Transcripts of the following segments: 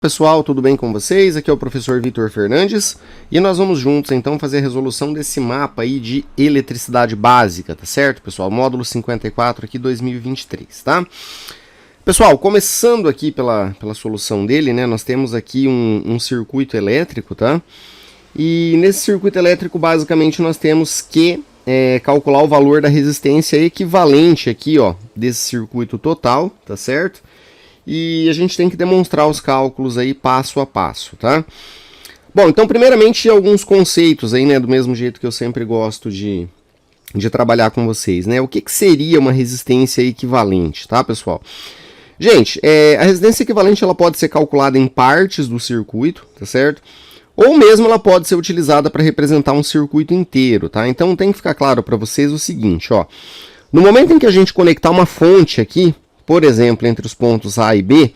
Pessoal, tudo bem com vocês? Aqui é o professor Vitor Fernandes e nós vamos juntos então fazer a resolução desse mapa aí de eletricidade básica, tá certo, pessoal? Módulo 54 aqui 2023, tá? Pessoal, começando aqui pela solução dele, né? Nós temos aqui um circuito elétrico, tá? E nesse circuito elétrico, basicamente, nós temos que calcular o valor da resistência equivalente aqui, ó, desse circuito total, tá certo? E a gente tem que demonstrar os cálculos aí passo a passo, tá? Bom, então primeiramente alguns conceitos aí, né, do mesmo jeito que eu sempre gosto de trabalhar com vocês, né? O que seria uma resistência equivalente, tá, pessoal? Gente, a resistência equivalente ela pode ser calculada em partes do circuito, tá certo? Ou mesmo ela pode ser utilizada para representar um circuito inteiro, tá? Então tem que ficar claro para vocês o seguinte, ó. No momento em que a gente conectar uma fonte aqui, por exemplo, entre os pontos A e B,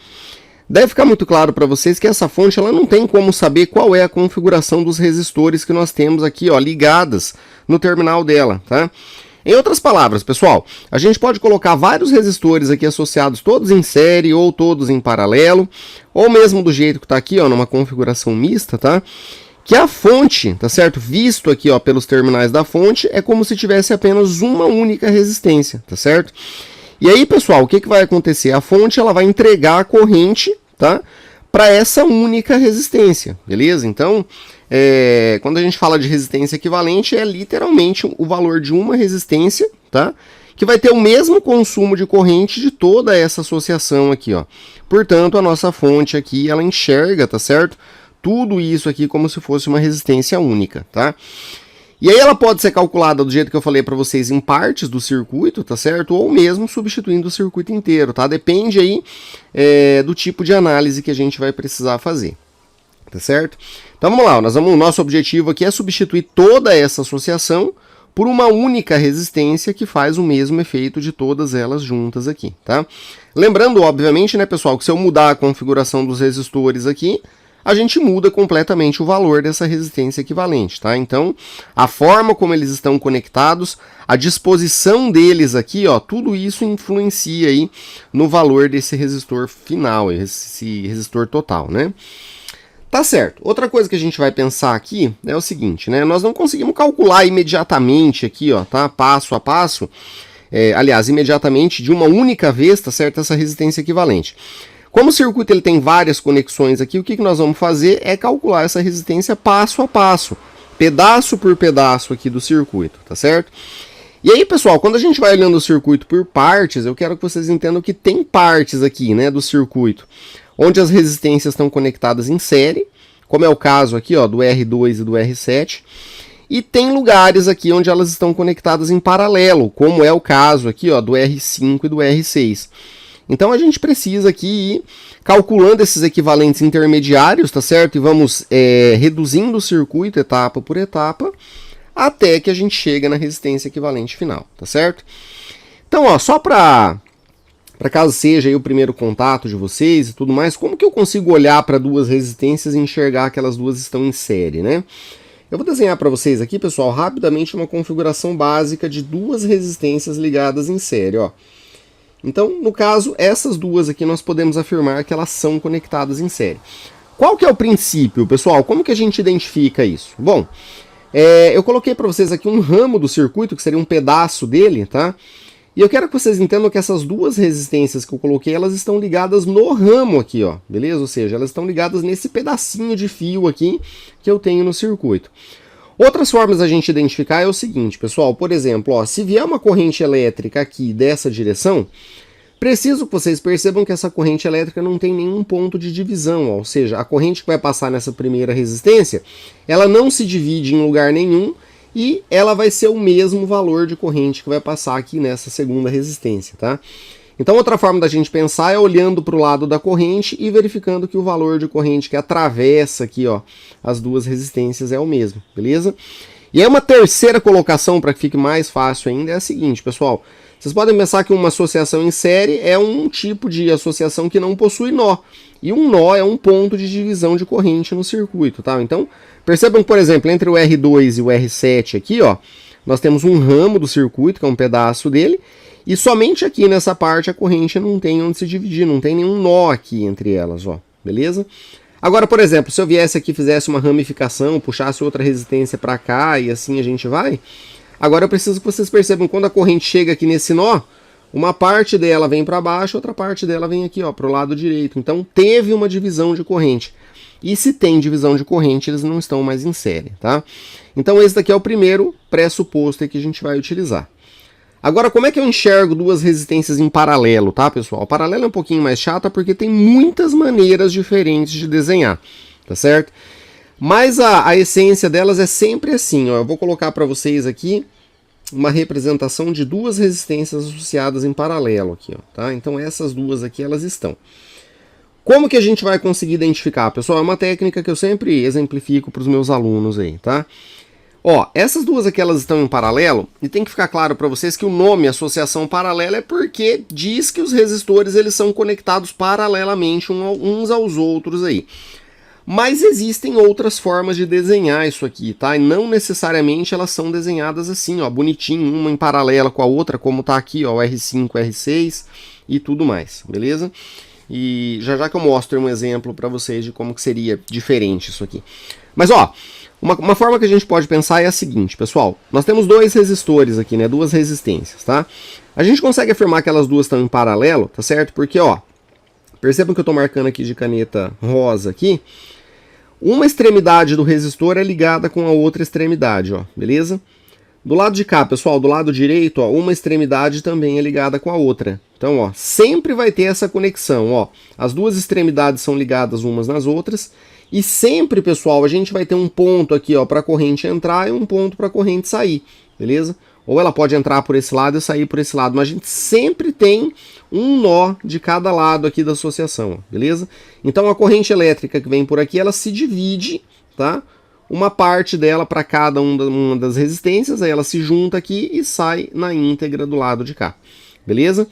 deve ficar muito claro para vocês que essa fonte ela não tem como saber qual é a configuração dos resistores que nós temos aqui, ó, ligadas no terminal dela, tá? Em outras palavras, pessoal, a gente pode colocar vários resistores aqui associados todos em série ou todos em paralelo, ou mesmo do jeito que está aqui, ó, numa configuração mista, tá? Que a fonte, tá certo? Visto aqui, ó, pelos terminais da fonte, é como se tivesse apenas uma única resistência, tá certo? E aí, pessoal, o que vai acontecer? A fonte ela vai entregar a corrente, tá, para essa única resistência, beleza? Então, quando a gente fala de resistência equivalente, é literalmente o valor de uma resistência, tá, que vai ter o mesmo consumo de corrente de toda essa associação aqui, ó. Portanto, a nossa fonte aqui, ela enxerga, tá certo? Tudo isso aqui como se fosse uma resistência única, tá? E aí ela pode ser calculada do jeito que eu falei para vocês em partes do circuito, tá certo? Ou mesmo substituindo o circuito inteiro, tá? Depende aí do tipo de análise que a gente vai precisar fazer, tá certo? Então vamos lá, o nosso objetivo aqui é substituir toda essa associação por uma única resistência que faz o mesmo efeito de todas elas juntas aqui, tá? Lembrando, obviamente, né, pessoal, que se eu mudar a configuração dos resistores aqui, a gente muda completamente o valor dessa resistência equivalente, tá? Então, a forma como eles estão conectados, a disposição deles aqui, ó, tudo isso influencia aí no valor desse resistor final, esse resistor total, né? Tá certo. Outra coisa que a gente vai pensar aqui é o seguinte, né? Nós não conseguimos calcular imediatamente aqui, ó, tá? Passo a passo, aliás, imediatamente de uma única vez, tá certo? Essa resistência equivalente. Como o circuito ele tem várias conexões aqui, o que nós vamos fazer é calcular essa resistência passo a passo, pedaço por pedaço aqui do circuito, tá certo? E aí, pessoal, quando a gente vai olhando o circuito por partes, eu quero que vocês entendam que tem partes aqui, né, do circuito, onde as resistências estão conectadas em série, como é o caso aqui, ó, do R2 e do R7, e tem lugares aqui onde elas estão conectadas em paralelo, como é o caso aqui, ó, do R5 e do R6. Então a gente precisa aqui ir calculando esses equivalentes intermediários, tá certo? E vamos reduzindo o circuito etapa por etapa, até que a gente chega na resistência equivalente final, tá certo? Então, ó, só para caso seja aí o primeiro contato de vocês e tudo mais, como que eu consigo olhar para duas resistências e enxergar que elas duas estão em série, né? Eu vou desenhar para vocês aqui, pessoal, rapidamente uma configuração básica de duas resistências ligadas em série, ó. Então, no caso, essas duas aqui nós podemos afirmar que elas são conectadas em série. Qual que é o princípio, pessoal? Como que a gente identifica isso? Bom, eu coloquei para vocês aqui um ramo do circuito, que seria um pedaço dele, tá? E eu quero que vocês entendam que essas duas resistências que eu coloquei, elas estão ligadas no ramo aqui, ó, beleza? Ou seja, elas estão ligadas nesse pedacinho de fio aqui que eu tenho no circuito. Outras formas da gente identificar é o seguinte, pessoal, por exemplo, ó, se vier uma corrente elétrica aqui dessa direção, preciso que vocês percebam que essa corrente elétrica não tem nenhum ponto de divisão, ó, ou seja, a corrente que vai passar nessa primeira resistência, ela não se divide em lugar nenhum e ela vai ser o mesmo valor de corrente que vai passar aqui nessa segunda resistência, tá? Então, outra forma da gente pensar é olhando para o lado da corrente e verificando que o valor de corrente que atravessa aqui, ó, as duas resistências é o mesmo, beleza? E aí uma terceira colocação, para que fique mais fácil ainda, é a seguinte, pessoal. Vocês podem pensar que uma associação em série é um tipo de associação que não possui nó. E um nó é um ponto de divisão de corrente no circuito, tá? Então, percebam, por exemplo, entre o R2 e o R7 aqui, ó, nós temos um ramo do circuito, que é um pedaço dele, e somente aqui nessa parte a corrente não tem onde se dividir, não tem nenhum nó aqui entre elas, ó. beleza? Agora, por exemplo, se eu viesse aqui e fizesse uma ramificação, puxasse outra resistência para cá e assim a gente vai, agora eu preciso que vocês percebam, quando a corrente chega aqui nesse nó, uma parte dela vem para baixo, outra parte dela vem aqui, ó, para o lado direito. Então teve uma divisão de corrente. E se tem divisão de corrente, eles não estão mais em série, tá? Então esse daqui é o primeiro pressuposto que a gente vai utilizar. Agora, como é que eu enxergo duas resistências em paralelo, tá, pessoal? O paralelo é um pouquinho mais chata porque tem muitas maneiras diferentes de desenhar, tá certo? Mas a essência delas é sempre assim, ó. Eu vou colocar para vocês aqui uma representação de duas resistências associadas em paralelo aqui, ó, tá? Então essas duas aqui, elas estão. Como que a gente vai conseguir identificar, pessoal? É uma técnica que eu sempre exemplifico para os meus alunos aí, tá? Ó, essas duas aqui, elas estão em paralelo, e tem que ficar claro para vocês que o nome associação paralela é porque diz que os resistores eles são conectados paralelamente uns aos outros aí. Mas existem outras formas de desenhar isso aqui, tá? E não necessariamente elas são desenhadas assim, ó, bonitinho, uma em paralelo com a outra, como tá aqui, ó, o R5, R6 e tudo mais, beleza? E já que eu mostro um exemplo para vocês de como que seria diferente isso aqui. Mas, ó, uma forma que a gente pode pensar é a seguinte, pessoal. Nós temos dois resistores aqui, né? Duas resistências, tá? A gente consegue afirmar que elas duas estão em paralelo, tá certo? Porque, ó, percebam que eu estou marcando aqui de caneta rosa aqui. Uma extremidade do resistor é ligada com a outra extremidade, ó, beleza? Do lado de cá, pessoal, do lado direito, ó, uma extremidade também é ligada com a outra. Então, ó, sempre vai ter essa conexão, ó. As duas extremidades são ligadas umas nas outras. E sempre, pessoal, a gente vai ter um ponto aqui, ó, para a corrente entrar e um ponto para a corrente sair, beleza? Ou ela pode entrar por esse lado e sair por esse lado, mas a gente sempre tem um nó de cada lado aqui da associação, ó, beleza? Então a corrente elétrica que vem por aqui, ela se divide, tá? Uma parte dela para cada uma das resistências, aí ela se junta aqui e sai na íntegra do lado de cá, beleza?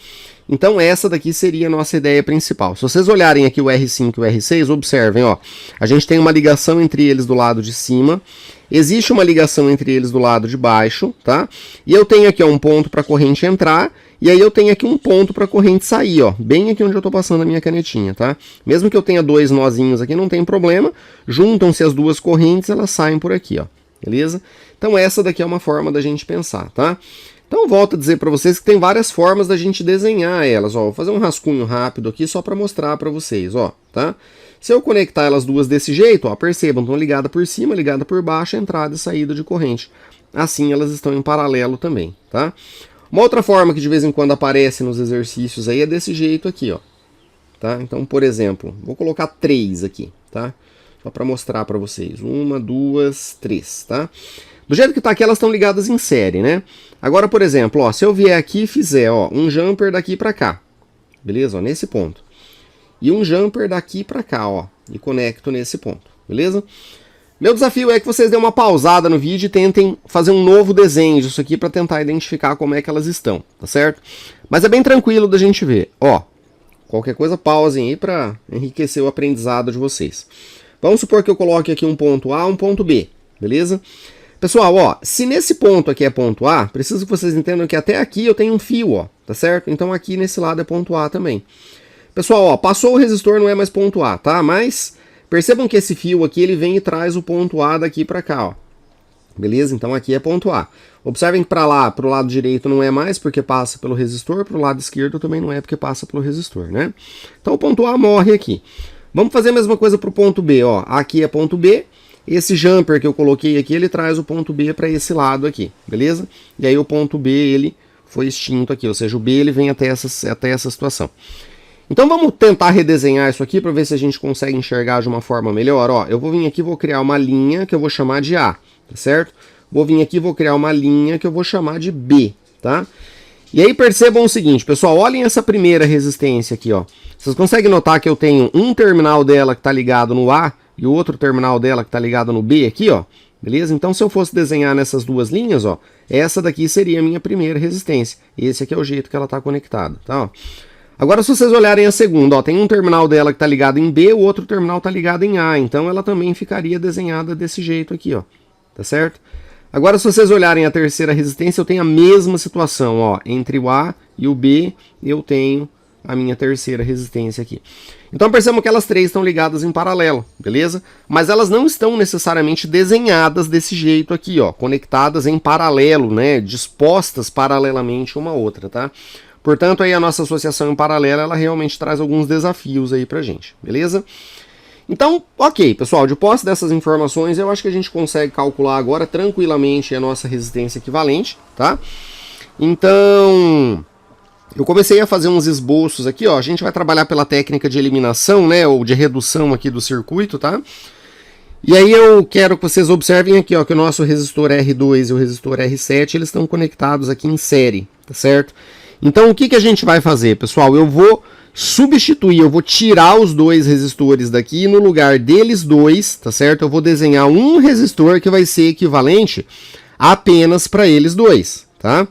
Então essa daqui seria a nossa ideia principal. Se vocês olharem aqui o R5 e o R6, observem, ó, a gente tem uma ligação entre eles do lado de cima, existe uma ligação entre eles do lado de baixo, tá? E eu tenho aqui, ó, um ponto para a corrente entrar, e aí eu tenho aqui um ponto para a corrente sair, ó, bem aqui onde eu estou passando a minha canetinha, tá? Mesmo que eu tenha dois nozinhos aqui, não tem problema, juntam-se as duas correntes, elas saem por aqui, ó, beleza? Então essa daqui é uma forma da gente pensar, tá? Então eu volto a dizer para vocês que tem várias formas da gente desenhar elas, ó. Vou fazer um rascunho rápido aqui só para mostrar para vocês, ó, tá? Se eu conectar elas duas desse jeito, ó, percebam, estão ligadas por cima, ligada por baixo, entrada e saída de corrente. Assim elas estão em paralelo também, tá? Uma outra forma que de vez em quando aparece nos exercícios aí é desse jeito aqui, ó, tá? Então, por exemplo, vou colocar 3 aqui, tá? Só para mostrar para vocês. 1, 2, 3, tá? Do jeito que está aqui, elas estão ligadas em série, né? Agora, por exemplo, ó, se eu vier aqui e fizer, ó, um jumper daqui para cá, beleza? Ó, nesse ponto. E um jumper daqui para cá, ó, e conecto nesse ponto, beleza? Meu desafio é que vocês dêem uma pausada no vídeo e tentem fazer um novo desenho disso aqui para tentar identificar como é que elas estão, tá certo? Mas é bem tranquilo da gente ver, ó. Qualquer coisa, pausem aí para enriquecer o aprendizado de vocês. Vamos supor que eu coloque aqui um ponto A, um ponto B, beleza? Pessoal, ó, se nesse ponto aqui é ponto A, preciso que vocês entendam que até aqui eu tenho um fio, ó, tá certo? Então aqui nesse lado é ponto A também. Pessoal, ó, passou o resistor, não é mais ponto A, tá? Mas percebam que esse fio aqui, ele vem e traz o ponto A daqui pra cá, ó. Beleza? Então aqui é ponto A. Observem que pra lá, pro lado direito não é mais porque passa pelo resistor, pro lado esquerdo também não é porque passa pelo resistor, né? Então o ponto A morre aqui. Vamos fazer a mesma coisa pro ponto B, ó. Aqui é ponto B. Esse jumper que eu coloquei aqui, ele traz o ponto B para esse lado aqui, beleza? E aí o ponto B, ele foi extinto aqui, ou seja, o B ele vem até essa situação. Então vamos tentar redesenhar isso aqui para ver se a gente consegue enxergar de uma forma melhor. Ó, eu vou vir aqui e vou criar uma linha que eu vou chamar de A, tá certo? Vou vir aqui e vou criar uma linha que eu vou chamar de B, tá? E aí percebam o seguinte, pessoal, olhem essa primeira resistência aqui, ó. Vocês conseguem notar que eu tenho um terminal dela que está ligado no A e o outro terminal dela que está ligado no B aqui, ó. Beleza? Então se eu fosse desenhar nessas duas linhas, ó, essa daqui seria a minha primeira resistência. Esse aqui é o jeito que ela está conectada, tá? Ó. Agora se vocês olharem a segunda, ó, tem um terminal dela que está ligado em B, o outro terminal está ligado em A. Então ela também ficaria desenhada desse jeito aqui, ó. Tá certo? Agora se vocês olharem a terceira resistência, eu tenho a mesma situação, ó. Entre o A e o B, eu tenho a minha terceira resistência aqui. Então percebam que elas três estão ligadas em paralelo, beleza? Mas elas não estão necessariamente desenhadas desse jeito aqui, ó, conectadas em paralelo, né, dispostas paralelamente uma à outra, tá? Portanto, aí a nossa associação em paralelo, ela realmente traz alguns desafios aí pra gente, beleza? Então, ok, pessoal, de posse dessas informações, eu acho que a gente consegue calcular agora tranquilamente a nossa resistência equivalente, tá? Então, eu comecei a fazer uns esboços aqui, ó, a gente vai trabalhar pela técnica de eliminação, né, ou de redução aqui do circuito, tá? E aí eu quero que vocês observem aqui, ó, que o nosso resistor R2 e o resistor R7, eles estão conectados aqui em série, tá certo? Então, o que que a gente vai fazer, pessoal? Eu vou substituir, eu vou tirar os dois resistores daqui e no lugar deles dois, tá certo? Eu vou desenhar um resistor que vai ser equivalente apenas para eles dois, tá?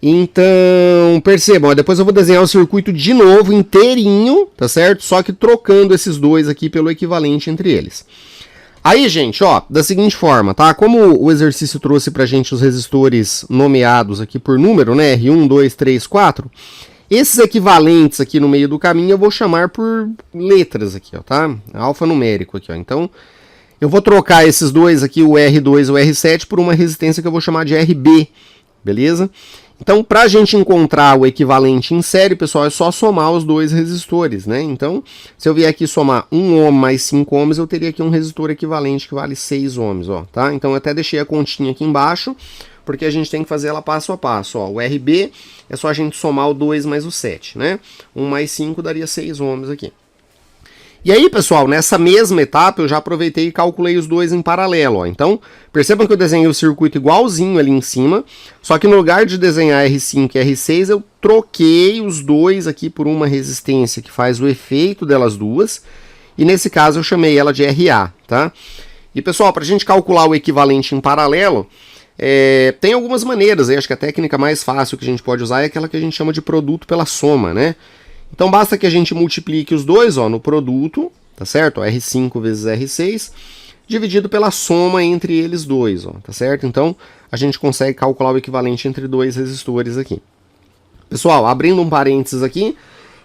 Então, percebam, ó, depois eu vou desenhar o circuito de novo, inteirinho, tá certo? Só que trocando esses dois aqui pelo equivalente entre eles. Aí, gente, ó, da seguinte forma, tá? Como o exercício trouxe pra gente os resistores nomeados aqui por número, né? R1, 2, 3, 4. Esses equivalentes aqui no meio do caminho eu vou chamar por letras aqui, ó, tá? Alfanumérico aqui, ó. Então, eu vou trocar esses dois aqui, o R2 e o R7, por uma resistência que eu vou chamar de RB, beleza? Então, para a gente encontrar o equivalente em série, pessoal, é só somar os dois resistores, né? Então, se eu vier aqui somar 1 ohm mais 5 ohms, eu teria aqui um resistor equivalente que vale 6 ohms, ó, tá? Então, eu até deixei a continha aqui embaixo, porque a gente tem que fazer ela passo a passo, ó. O RB é só a gente somar o 2 mais o 7, né? 1 mais 5 daria 6 ohms aqui. E aí, pessoal, nessa mesma etapa eu já aproveitei e calculei os dois em paralelo, ó. Então, percebam que eu desenhei o circuito igualzinho ali em cima, só que no lugar de desenhar R5 e R6, eu troquei os dois aqui por uma resistência que faz o efeito delas duas, e nesse caso eu chamei ela de RA, tá? E, pessoal, para a gente calcular o equivalente em paralelo, tem algumas maneiras, acho que a técnica mais fácil que a gente pode usar é aquela que a gente chama de produto pela soma, né? Então basta que a gente multiplique os dois, ó, no produto, tá certo? Ó, R5 vezes R6, dividido pela soma entre eles dois, ó, tá certo? Então a gente consegue calcular o equivalente entre dois resistores aqui. Pessoal, abrindo um parênteses aqui,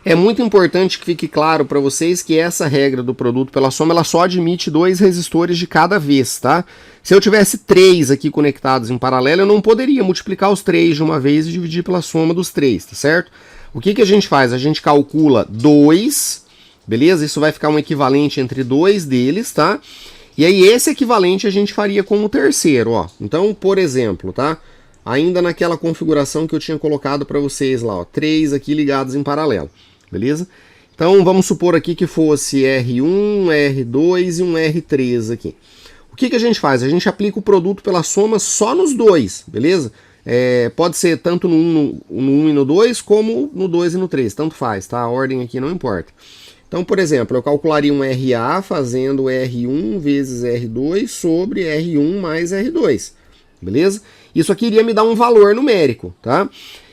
é muito importante que fique claro para vocês que essa regra do produto pela soma, ela só admite dois resistores de cada vez, tá? Se eu tivesse três aqui conectados em paralelo, eu não poderia multiplicar os três de uma vez e dividir pela soma dos três, tá certo? O que que a gente faz? A gente calcula 2, beleza? Isso vai ficar um equivalente entre dois deles, tá? E aí esse equivalente a gente faria com o terceiro, ó. Então, por exemplo, tá? Ainda naquela configuração que eu tinha colocado para vocês lá, ó. 3 aqui ligados em paralelo, beleza? Então, vamos supor aqui que fosse R1, R2 e um R3 aqui. O que que a gente faz? A gente aplica o produto pela soma só nos dois, beleza? Pode ser tanto no 1 e no 2, como no 2 e no 3, tanto faz, tá? A ordem aqui não importa. Então, por exemplo, eu calcularia um RA fazendo R1 vezes R2 sobre R1 mais R2, beleza? Isso aqui iria me dar um valor numérico, tá?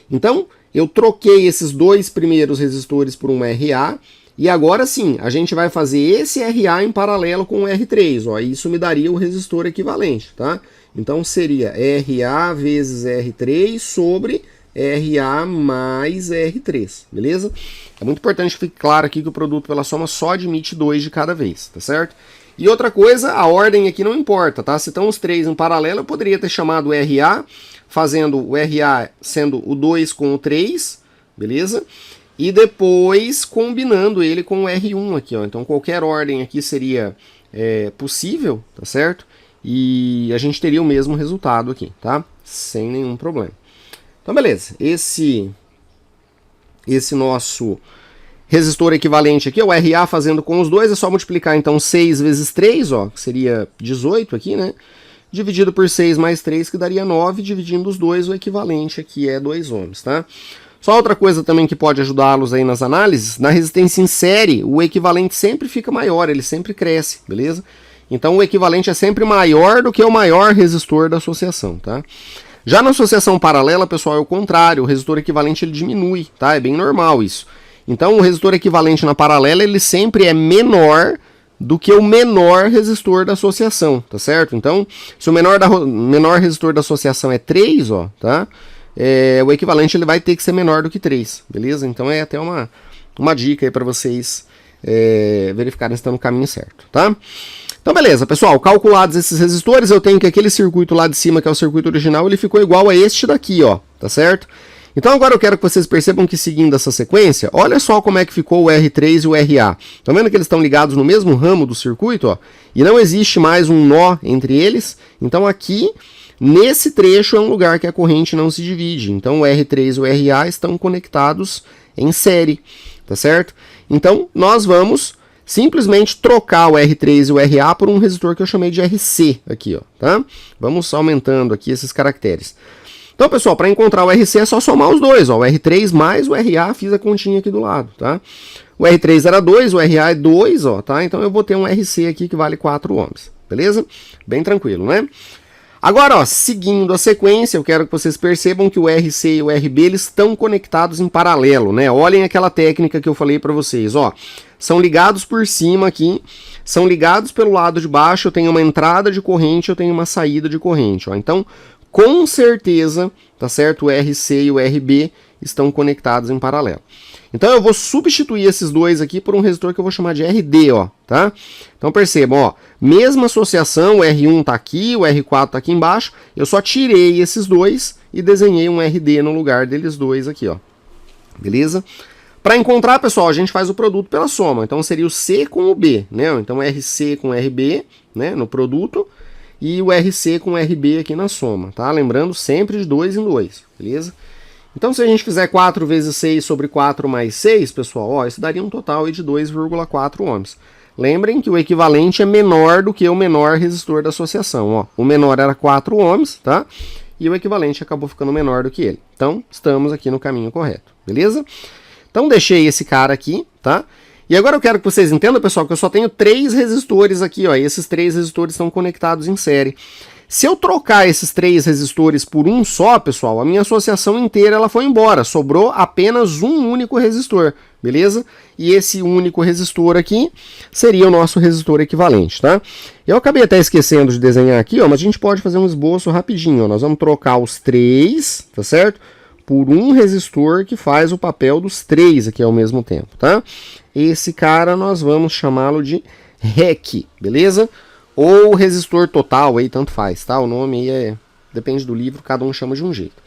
Então, eu troquei esses dois primeiros resistores por um RA, e agora sim, a gente vai fazer esse RA em paralelo com o R3, ó, isso me daria o resistor equivalente, tá? Então seria RA vezes R3 sobre RA mais R3, beleza? É muito importante que fique claro aqui que o produto pela soma só admite dois de cada vez, tá certo? E outra coisa, a ordem aqui não importa, tá? Se estão os três em paralelo, eu poderia ter chamado RA, fazendo o RA sendo o 2 com o 3, beleza? E depois combinando ele com o R1 aqui, ó. Então qualquer ordem aqui seria possível, tá certo? E a gente teria o mesmo resultado aqui, tá? Sem nenhum problema. Então, beleza. Esse nosso resistor equivalente aqui, o RA fazendo com os dois, é só multiplicar, então, 6 vezes 3, ó, que seria 18 aqui, né? Dividido por 6 mais 3, que daria 9, dividindo os dois, o equivalente aqui é 2 ohms, tá? Só outra coisa também que pode ajudá-los aí nas análises, na resistência em série, o equivalente sempre fica maior, ele sempre cresce, beleza? Então o equivalente é sempre maior do que o maior resistor da associação, tá? Já na associação paralela, pessoal, é o contrário, o resistor equivalente ele diminui, tá? É bem normal isso. Então o resistor equivalente na paralela, ele sempre é menor do que o menor resistor da associação, tá certo? Então, se o menor resistor da associação é 3, ó, tá? O equivalente ele vai ter que ser menor do que 3, beleza? Então é até uma uma dica aí para vocês verificarem se estão no caminho certo, tá? Então beleza, pessoal, calculados esses resistores, eu tenho que aquele circuito lá de cima, que é o circuito original, ele ficou igual a este daqui, ó, tá certo? Então agora eu quero que vocês percebam que seguindo essa sequência, olha só como é que ficou o R3 e o RA. Estão vendo que eles estão ligados no mesmo ramo do circuito, ó? E não existe mais um nó entre eles. Então aqui, nesse trecho, é um lugar que a corrente não se divide. Então o R3 e o RA estão conectados em série, tá certo? Então nós vamos simplesmente trocar o R3 e o RA por um resistor que eu chamei de RC aqui, ó, tá? Vamos aumentando aqui esses caracteres. Então, pessoal, para encontrar o RC é só somar os dois, ó, o R3 mais o RA, fiz a continha aqui do lado, tá? O R3 era 2, o RA é 2, ó, tá? Então eu vou ter um RC aqui que vale 4 ohms, beleza? Bem tranquilo, né? Agora, ó, seguindo a sequência, eu quero que vocês percebam que o RC e o RB eles estão conectados em paralelo, né? Olhem aquela técnica que eu falei para vocês, ó. São ligados por cima aqui, são ligados pelo lado de baixo, eu tenho uma entrada de corrente, eu tenho uma saída de corrente, ó. Então, com certeza, tá certo? O RC e o RB estão conectados em paralelo. Então eu vou substituir esses dois aqui por um resistor que eu vou chamar de RD, ó, tá? Então percebam, ó, mesma associação, o R1 tá aqui, o R4 tá aqui embaixo, eu só tirei esses dois e desenhei um RD no lugar deles dois aqui, ó. Beleza? Para encontrar, pessoal, a gente faz o produto pela soma. Então seria o C com o B, né? Então RC com RB, né, no produto, e o RC com RB aqui na soma, tá? Lembrando sempre de 2 em 2, beleza? Então se a gente fizer 4 vezes 6 sobre 4 mais 6, pessoal, ó, isso daria um total aí de 2,4 ohms. Lembrem que o equivalente é menor do que o menor resistor da associação, ó. O menor era 4 ohms, tá? E o equivalente acabou ficando menor do que ele. Então estamos aqui no caminho correto, beleza? Então deixei esse cara aqui, tá? E agora eu quero que vocês entendam, pessoal, que eu só tenho 3 resistores aqui, ó, e esses 3 resistores estão conectados em série. Se eu trocar esses 3 resistores por um só, pessoal, a minha associação inteira ela foi embora, sobrou apenas um único resistor, beleza? E esse único resistor aqui seria o nosso resistor equivalente, tá? Eu acabei até esquecendo de desenhar aqui, ó, mas a gente pode fazer um esboço rapidinho, ó. Nós vamos trocar os 3, tá certo? Por um resistor que faz o papel dos 3 aqui ao mesmo tempo, tá? Esse cara nós vamos chamá-lo de REC, beleza? Ou resistor total, aí tanto faz, tá? O nome aí depende do livro, cada um chama de um jeito.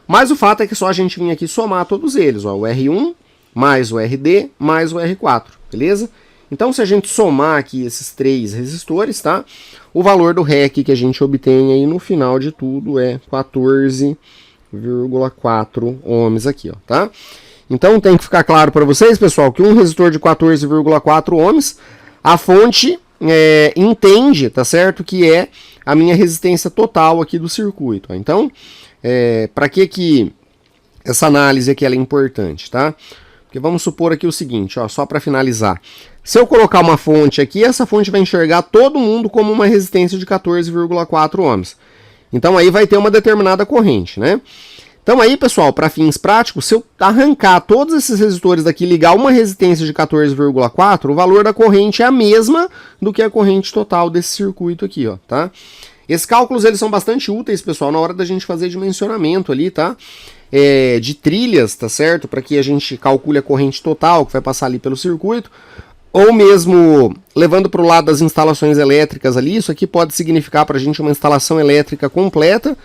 Mas o fato é que só a gente vir aqui somar todos eles, ó, o R1 mais o RD mais o R4, beleza? Então se a gente somar aqui esses 3 resistores, tá? O valor do REC que a gente obtém aí no final de tudo é 14,4 ohms aqui, ó, tá? Então tem que ficar claro para vocês, pessoal, que um resistor de 14,4 ohms, a fonte entende, tá certo, que é a minha resistência total aqui do circuito. Então, para que essa análise aqui ela é importante, tá? Porque vamos supor aqui o seguinte, ó, só para finalizar. Se eu colocar uma fonte aqui, essa fonte vai enxergar todo mundo como uma resistência de 14,4 ohms. Então aí vai ter uma determinada corrente, né? Então aí, pessoal, para fins práticos, se eu arrancar todos esses resistores daqui e ligar uma resistência de 14,4, o valor da corrente é a mesma do que a corrente total desse circuito aqui, ó, tá? Esses cálculos eles são bastante úteis, pessoal, na hora da gente fazer dimensionamento ali, tá? De trilhas, tá certo? Para que a gente calcule a corrente total que vai passar ali pelo circuito, ou mesmo levando para o lado das instalações elétricas ali, isso aqui pode significar para a gente uma instalação elétrica completa,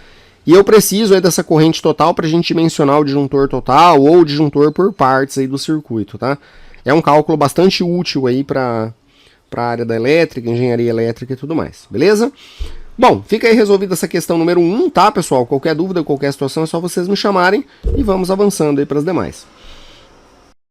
e eu preciso aí dessa corrente total para a gente dimensionar o disjuntor total ou o disjuntor por partes aí do circuito, tá? É um cálculo bastante útil aí para a área da elétrica, engenharia elétrica e tudo mais, beleza? Bom, fica aí resolvida essa questão número 1, tá, pessoal? Qualquer dúvida, qualquer situação é só vocês me chamarem e vamos avançando aí para as demais.